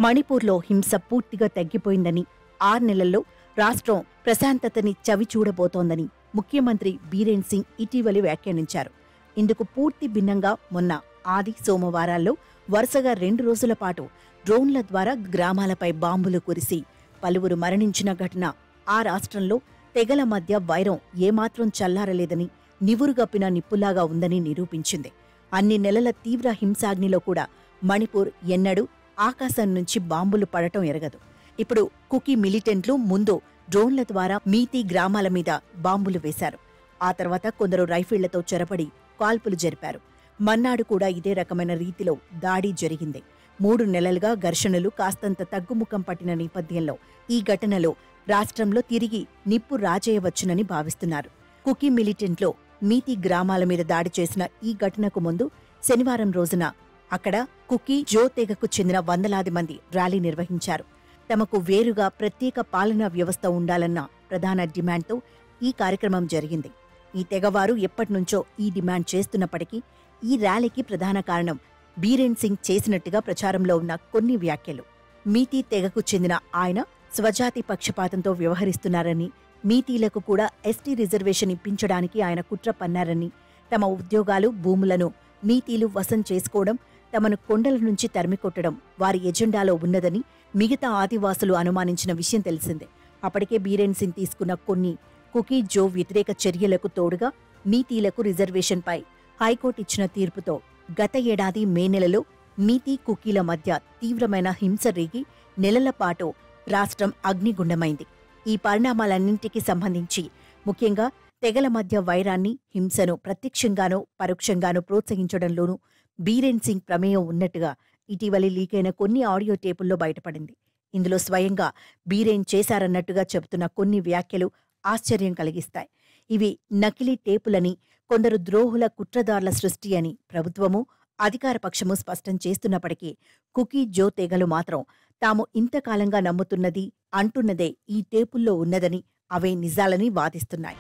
మణిపూర్లో హింస పూర్తిగా తగ్గిపోయిందని, 6 నెలల్లో రాష్ట్రం ప్రశాంతతని చవిచూడబోతోందని ముఖ్యమంత్రి బీరేన్ సింగ్ ఇటీవలి వ్యాఖ్యానించారు. ఇందుకు పూర్తి భిన్నంగా మొన్న ఆది, సోమవారాల్లో వరుసగా 2 రోజుల పాటు డ్రోన్ల ద్వారా గ్రామాలపై బాంబులు కురిసి పలువురు మరణించిన ఘటన ఆ రాష్ట్రంలో తెగల మధ్య వైరం ఏమాత్రం చల్లారలేదని, నివురుగప్పిన నిప్పులాగా ఉందని నిరూపించింది. అన్ని నెలల తీవ్ర హింసాగ్నిలో కూడా మణిపూర్ ఎన్నడూ ఆకాశం నుంచి బాంబులు పడటం ఎరగదు. ఇప్పుడు కుకీ మిలిటెంట్లు ముందు డ్రోన్ల ద్వారా మీతీ గ్రామాల మీద బాంబులు వేశారు. ఆ తర్వాత కొందరు రైఫిళ్లతో చొరబడి కాల్పులు జరిపారు. మన్నాడు కూడా ఇదే రకమైన రీతిలో దాడి జరిగింది. 3 నెలలుగా ఘర్షణలు కాస్తంత తగ్గుముఖం పట్టిన నేపథ్యంలో ఈ ఘటనలో రాష్ట్రంలో తిరిగి నిప్పు రాజేయవచ్చునని భావిస్తున్నారు. కుకీ మిలిటెంట్లో మీతీ గ్రామాల మీద దాడి చేసిన ఈ ఘటనకు ముందు శనివారం రోజున అక్కడ కుకీ జో తెగకు చెందిన వందలాది మంది ర్యాలీ నిర్వహించారు. తమకు వేరుగా ప్రత్యేక పాలనా వ్యవస్థ ఉండాలన్న ప్రధాన డిమాండ్తో ఈ కార్యక్రమం జరిగింది. ఈ తెగవారు ఎప్పటినుంచో ఈ డిమాండ్ చేస్తున్నప్పటికీ ఈ ర్యాలీకి ప్రధాన కారణం బీరేన్ సింగ్ చేసినట్టుగా ప్రచారంలో ఉన్న కొన్ని వ్యాఖ్యలు. మీతీ తెగకు చెందిన ఆయన స్వజాతి పక్షపాతంతో వ్యవహరిస్తున్నారని, మీతీలకు కూడా ఎస్టీ రిజర్వేషన్ ఇప్పించడానికి ఆయన కుట్ర పన్నారని, తమ ఉద్యోగాలు, భూములను మీతీలు వశం చేసుకోవడం, తమను కొండల నుంచి తరిమికొట్టడం వారి ఎజెండాలో ఉన్నదని మిగతా ఆదివాసులు అనుమానించిన విషయం తెలిసిందే. అప్పటికే బీరేన్ సింగ్ తీసుకున్న కొన్ని కుకీ జో వ్యతిరేక చర్యలకు తోడుగా మీతీలకు రిజర్వేషన్పై హైకోర్టు ఇచ్చిన తీర్పుతో గత ఏడాది మే నెలలో మీతీ కుకీల మధ్య తీవ్రమైన హింస రేగి నెలల పాటు రాష్ట్రం అగ్నిగుండమైంది. ఈ పరిణామాలన్నింటికీ సంబంధించి ముఖ్యంగా తెగల మధ్య వైరాన్ని, హింసను ప్రత్యక్షంగానూ పరోక్షంగానూ ప్రోత్సహించడంలోనూ బీరేన్ సింగ్ ప్రమేయం ఉన్నట్టుగా ఇటీవలి లీకైన కొన్ని ఆడియో టేపుల్లో బయటపడింది. ఇందులో స్వయంగా బీరేన్ చేశారన్నట్టుగా చెబుతున్న కొన్ని వ్యాఖ్యలు ఆశ్చర్యం కలిగిస్తాయి. ఇవి నకిలీ టేపులని, కొందరు ద్రోహుల కుట్రదారుల సృష్టి అని ప్రభుత్వము, అధికారపక్షము స్పష్టం చేస్తున్నప్పటికీ కుకీ జో తెగలు మాత్రం తాము ఇంతకాలంగా నమ్ముతున్నది, అంటున్నదే ఈ టేపుల్లో ఉన్నదని, అవే నిజాలని వాదిస్తున్నాయి.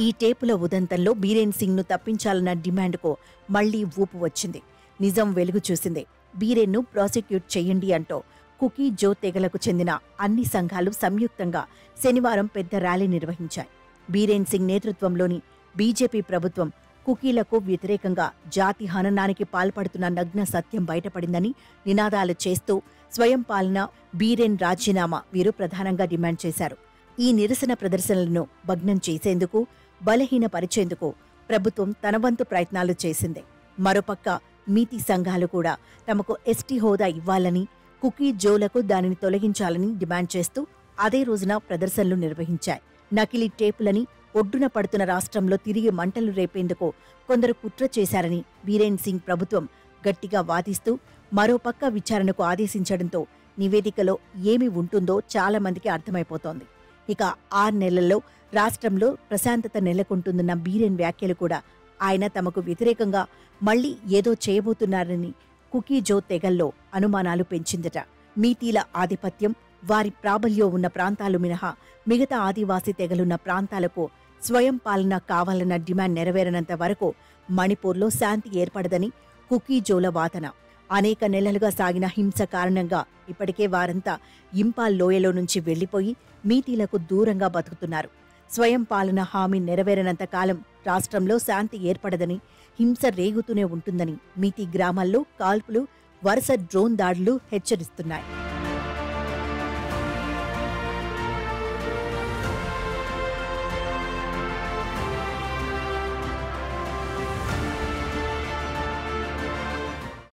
ఈ టేపుల ఉదంతంలో బీరేన్ సింగ్ను తప్పించాలన్న డిమాండ్కు మళ్లీ ఊపు వచ్చింది. నిజం వెలుగు చూసింది. బీరేన్ను ప్రాసిక్యూట్ చెయ్యండి అంటూ కుకీ జో తెగలకు చెందిన అన్ని సంఘాలు సంయుక్తంగా శనివారం పెద్ద ర్యాలీ నిర్వహించాయి. బీరేన్ సింగ్ నేతృత్వంలోని బీజేపీ ప్రభుత్వం కుకీలకు వ్యతిరేకంగా జాతి హననానికి పాల్పడుతున్న నగ్న సత్యం బయటపడిందని నినాదాలు చేస్తూ స్వయం పాలన, బీరేన్ రాజీనామా వీరు ప్రధానంగా డిమాండ్ చేశారు. ఈ నిరసన ప్రదర్శనలను భగ్నం చేసేందుకు, బలహీనపరిచేందుకు ప్రభుత్వం తన వంతు ప్రయత్నాలు చేసింది. మరోపక్క మీతీ సంఘాలు కూడా తమకు ఎస్టీ హోదా ఇవ్వాలని, కుకీ జోలకు దానిని తొలగించాలని డిమాండ్ చేస్తూ అదే రోజున ప్రదర్శనలు నిర్వహించాయి. నకిలీ టేపులని ఒడ్డున పడుతున్న రాష్ట్రంలో తిరిగి మంటలు రేపేందుకు కొందరు కుట్ర చేశారని బీరేన్ సింగ్ ప్రభుత్వం గట్టిగా వాదిస్తూ మరోపక్క విచారణకు ఆదేశించడంతో నివేదికలో ఏమి ఉంటుందో చాలా మందికి అర్థమైపోతోంది. ఇక 6 నెలల్లో రాష్ట్రంలో ప్రశాంతత నెలకొంటుందన్న బీరేన్ వ్యాఖ్యలు కూడా ఆయన తమకు వ్యతిరేకంగా మళ్లీ ఏదో చేయబోతున్నారని కుకీ జో తెగల్లో అనుమానాలు పెంచిందట. మీతీల ఆధిపత్యం, వారి ప్రాబల్యం ఉన్న ప్రాంతాలు మినహా మిగతా ఆదివాసీ తెగలున్న ప్రాంతాలకు స్వయం పాలన కావాలన్న డిమాండ్ నెరవేరనంత వరకు మణిపూర్లో శాంతి ఏర్పడదని కుకీ జోల వాదన. అనేక నెలలుగా సాగిన హింస కారణంగా ఇప్పటికే వారంతా ఇంపాల్ లోయలో నుంచి వెళ్లిపోయి మీతీలకు దూరంగా బతుకుతున్నారు. స్వయం పాలన హామీ నెరవేరనంత కాలం రాష్ట్రంలో శాంతి ఏర్పడదని, హింస రేగుతూనే ఉంటుందని మీతీ గ్రామాల్లో కాల్పులు, వరుస డ్రోన్ దాడులు హెచ్చరిస్తున్నాయి.